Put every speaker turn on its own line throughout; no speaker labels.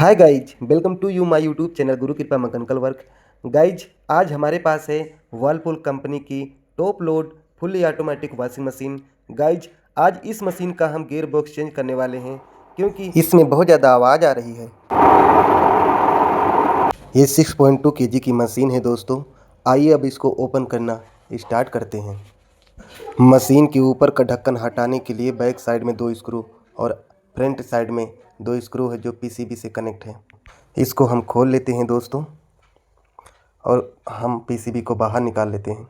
Hi guys, welcome to you my YouTube channel Guru Kripa mechanical work. Guys, आज हमारे पास है वर्लपूल कंपनी की top load fully automatic washing machine. Guys, आज इस मशीन का हम गियर बॉक्स चेंज करने वाले हैं क्योंकि इसमें बहुत ज़्यादा आवाज़ आ रही है। ये 6.2 kg की मशीन है दोस्तों। आइए अब इसको ओपन करना स्टार्ट करते हैं। मशीन के ऊपर का ढक्कन हटाने के लिए बैक साइड में 2 स्क्रू और फ्रंट साइड में 2 स्क्रू है जो पीसीबी से कनेक्ट है। इसको हम खोल लेते हैं दोस्तों और हम पीसीबी को बाहर निकाल लेते हैं।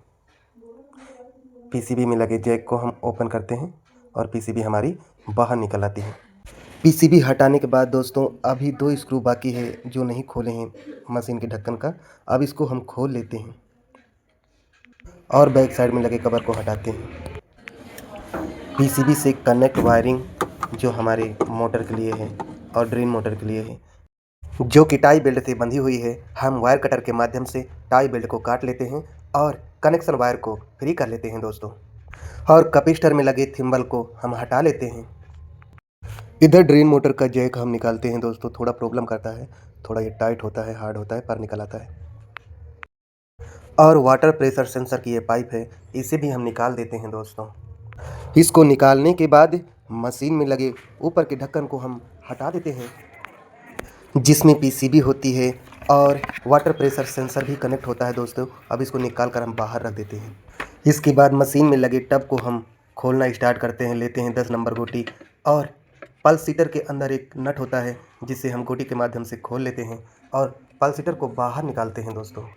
पीसीबी में लगे जैक को हम ओपन करते हैं और पीसीबी हमारी बाहर निकल आती है। पीसीबी हटाने के बाद दोस्तों अभी 2 स्क्रू बाकी है जो नहीं खोले हैं मशीन के ढक्कन का। अब इसको हम खोल लेते हैं और बैक साइड में लगे कवर को हटाते हैं। पीसीबी से कनेक्ट वायरिंग जो हमारे मोटर के लिए है और ड्रेन मोटर के लिए है, जो कि टाई बेल्ट से बंधी हुई है, हम वायर कटर के माध्यम से टाई बेल्ट को काट लेते हैं और कनेक्शन वायर को फ्री कर लेते हैं दोस्तों। और कपिस्टर में लगे थिम्बल को हम हटा लेते हैं। इधर ड्रेन मोटर का जैक हम निकालते हैं दोस्तों। थोड़ा प्रॉब्लम करता है, थोड़ा ये टाइट होता है, हार्ड होता है, पर निकल आता है। और वाटर प्रेशर सेंसर की ये पाइप है, इसे भी हम निकाल देते हैं दोस्तों। इसको निकालने के बाद मशीन में लगे ऊपर के ढक्कन को हम हटा देते हैं जिसमें पीसीबी होती है और वाटर प्रेशर सेंसर भी कनेक्ट होता है दोस्तों। अब इसको निकाल कर हम बाहर रख देते हैं। इसके बाद मशीन में लगे टब को हम खोलना स्टार्ट करते हैं। लेते हैं 10 नंबर गोटी और पल्स सीटर के अंदर एक नट होता है जिसे हम गोटी के माध्यम से खोल लेते हैं और पल्स सीटर को बाहर निकालते हैं दोस्तों।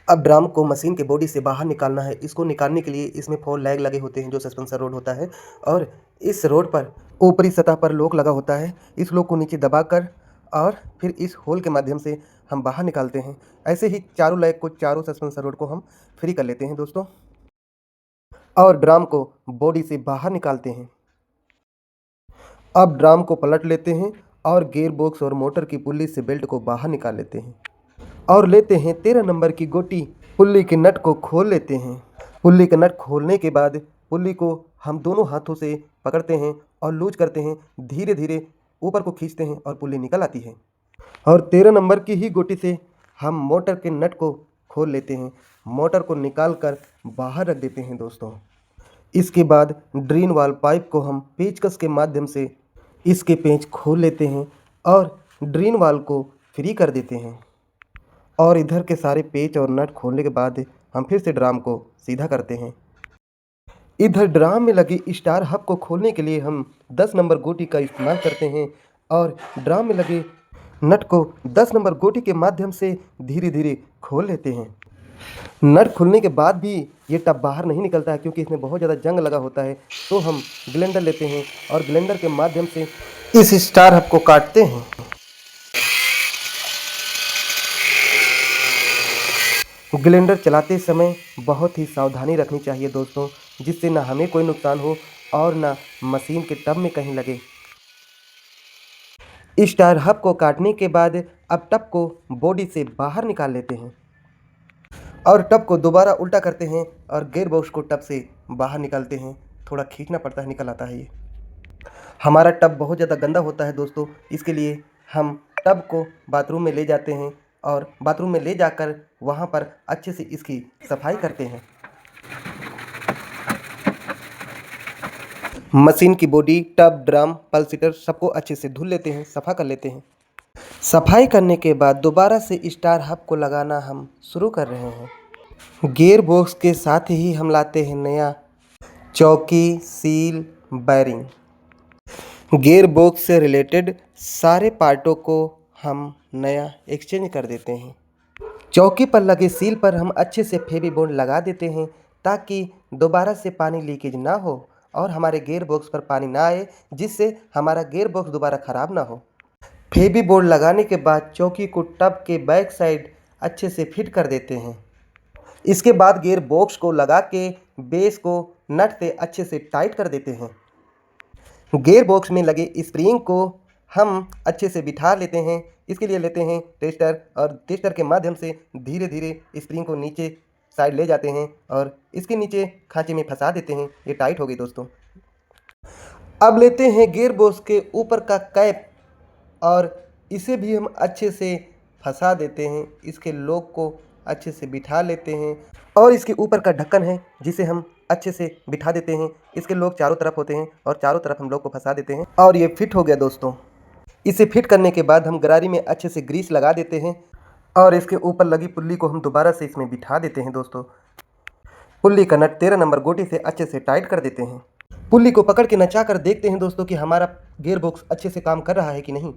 अब ड्रम को मशीन के बॉडी से बाहर निकालना है। इसको निकालने के लिए इसमें 4 लैग लगे होते हैं जो सस्पेंसर रोड होता है और इस रोड पर ऊपरी सतह पर लॉक लगा होता है। इस लॉक को नीचे दबाकर और फिर इस होल के माध्यम से हम बाहर निकालते हैं। ऐसे ही चारों लैग को, चारों सस्पेंसर रोड को हम फ्री कर लेते हैं दोस्तों और ड्रम को बॉडी से बाहर निकालते हैं। अब ड्रम को पलट लेते हैं और गियर बॉक्स और मोटर की पुल्ली से बेल्ट को बाहर निकाल लेते हैं और लेते हैं 13 नंबर की गोटी। पुल्ली के नट को खोल लेते हैं। पुल्ली के नट खोलने के बाद पुल्ली को हम दोनों हाथों से पकड़ते हैं और लूज करते हैं। धीरे धीरे ऊपर को खींचते हैं और पुल्ली निकल आती है। और 13 नंबर की ही गोटी से हम मोटर के नट को खोल लेते हैं। मोटर को निकाल कर बाहर रख देते हैं दोस्तों। इसके बाद ड्रेन वाल पाइप को हम पेचकस के माध्यम से इसके पेंच खोल लेते हैं और ड्रेन वाल को फ्री कर देते हैं। और इधर के सारे पेच और नट खोलने के बाद हम फिर से ड्राम को सीधा करते हैं। इधर ड्राम में लगी स्टार हब को खोलने के लिए हम 10 नंबर गोटी का इस्तेमाल करते हैं और ड्राम में लगे नट को 10 नंबर गोटी के माध्यम से धीरे धीरे खोल लेते हैं। नट खुलने के बाद भी ये टब बाहर नहीं निकलता है क्योंकि इसमें बहुत ज़्यादा जंग लगा होता है। तो हम ग्लेंडर लेते हैं और ग्लेंडर के माध्यम से इस स्टार हब को काटते हैं। ग्लेंडर चलाते समय बहुत ही सावधानी रखनी चाहिए दोस्तों, जिससे ना हमें कोई नुकसान हो और ना मशीन के टब में कहीं लगे। इस टायर हब को काटने के बाद अब टब को बॉडी से बाहर निकाल लेते हैं और टब को दोबारा उल्टा करते हैं और गियर बॉक्स को टब से बाहर निकालते हैं। थोड़ा खींचना पड़ता है, निकल आता है। ये हमारा टब बहुत ज़्यादा गंदा होता है दोस्तों, इसके लिए हम टब को बाथरूम में ले जाते हैं और बाथरूम में ले जाकर वहाँ पर अच्छे से इसकी सफाई करते हैं। मशीन की body, tub, drum, pulse seater सबको अच्छे से धुल लेते हैं, सफ़ा कर लेते हैं। सफाई करने के बाद दोबारा से स्टार हब को लगाना हम शुरू कर रहे हैं। गियर बॉक्स के साथ ही हम लाते हैं नया चौकी, सील, बैरिंग। गियर बॉक्स से रिलेटेड सारे पार्टों को हम नया एक्सचेंज कर देते हैं। चौकी पर लगे सील पर हम अच्छे से फेविबॉन्ड लगा देते हैं ताकि दोबारा से पानी लीकेज ना हो और हमारे गियर बॉक्स पर पानी ना आए, जिससे हमारा गियर बॉक्स दोबारा ख़राब ना हो। फेविबॉन्ड लगाने के बाद चौकी को टब के बैक साइड अच्छे से फिट कर देते हैं। इसके बाद गियर बॉक्स को लगा के बेस को नट से अच्छे से टाइट कर देते हैं। गियर बॉक्स में लगे स्प्रिंग को हम अच्छे से बिठा लेते हैं। इसके लिए लेते हैं टेस्टर और टेस्टर के माध्यम से धीरे धीरे स्प्रिंग को नीचे साइड ले जाते हैं और इसके नीचे खांचे में फंसा देते हैं। ये टाइट हो गई दोस्तों। अब लेते हैं गियर बॉक्स के ऊपर का कैप और इसे भी हम अच्छे से फंसा देते हैं। इसके लॉक को अच्छे से बिठा लेते हैं और इसके ऊपर का ढक्कन है जिसे हम अच्छे से बिठा देते हैं। इसके लॉक चारों तरफ होते हैं और चारों तरफ हम लॉक को फंसा देते हैं और ये फिट हो गया दोस्तों। इसे फिट करने के बाद हम गरारी में अच्छे से ग्रीस लगा देते हैं और इसके ऊपर लगी पुल्ली को हम दोबारा से इसमें बिठा देते हैं दोस्तों। पुल्ली का नट 13 नंबर गोटी से अच्छे से टाइट कर देते हैं। पुल्ली को पकड़ के नचा कर देखते हैं दोस्तों कि हमारा गियर बॉक्स अच्छे से काम कर रहा है कि नहीं।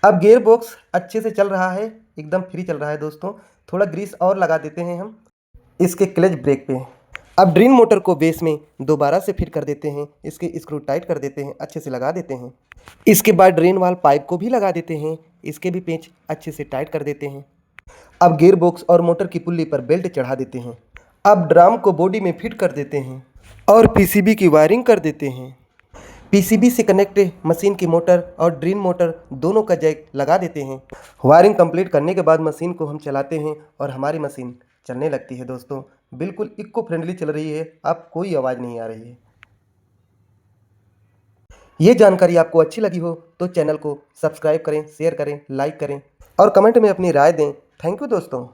अब गियर बॉक्स अच्छे से चल रहा है, एकदम फ्री चल रहा है दोस्तों। थोड़ा ग्रीस और लगा देते हैं हम इसके क्लच ब्रेक पे। अब ड्रेन मोटर को बेस में दोबारा से फिट कर देते हैं। इसके स्क्रू टाइट कर देते हैं, अच्छे से लगा देते हैं। इसके बाद ड्रेन वाल पाइप को भी लगा देते हैं। इसके भी पेंच अच्छे से टाइट कर देते हैं। अब गियर बॉक्स और मोटर की पुल्ली पर बेल्ट चढ़ा देते हैं। अब ड्राम को बॉडी में फिट कर देते हैं और पीसीबी की वायरिंग कर देते हैं। पीसीबी से कनेक्ट मशीन की मोटर और ड्रिल मोटर दोनों का जैक लगा देते हैं। वायरिंग कंप्लीट करने के बाद मशीन को हम चलाते हैं और हमारी मशीन चलने लगती है दोस्तों। बिल्कुल इको फ्रेंडली चल रही है, अब कोई आवाज़ नहीं आ रही है। ये जानकारी आपको अच्छी लगी हो तो चैनल को सब्सक्राइब करें, शेयर करें, लाइक करें और कमेंट में अपनी राय दें। थैंक यू दोस्तों।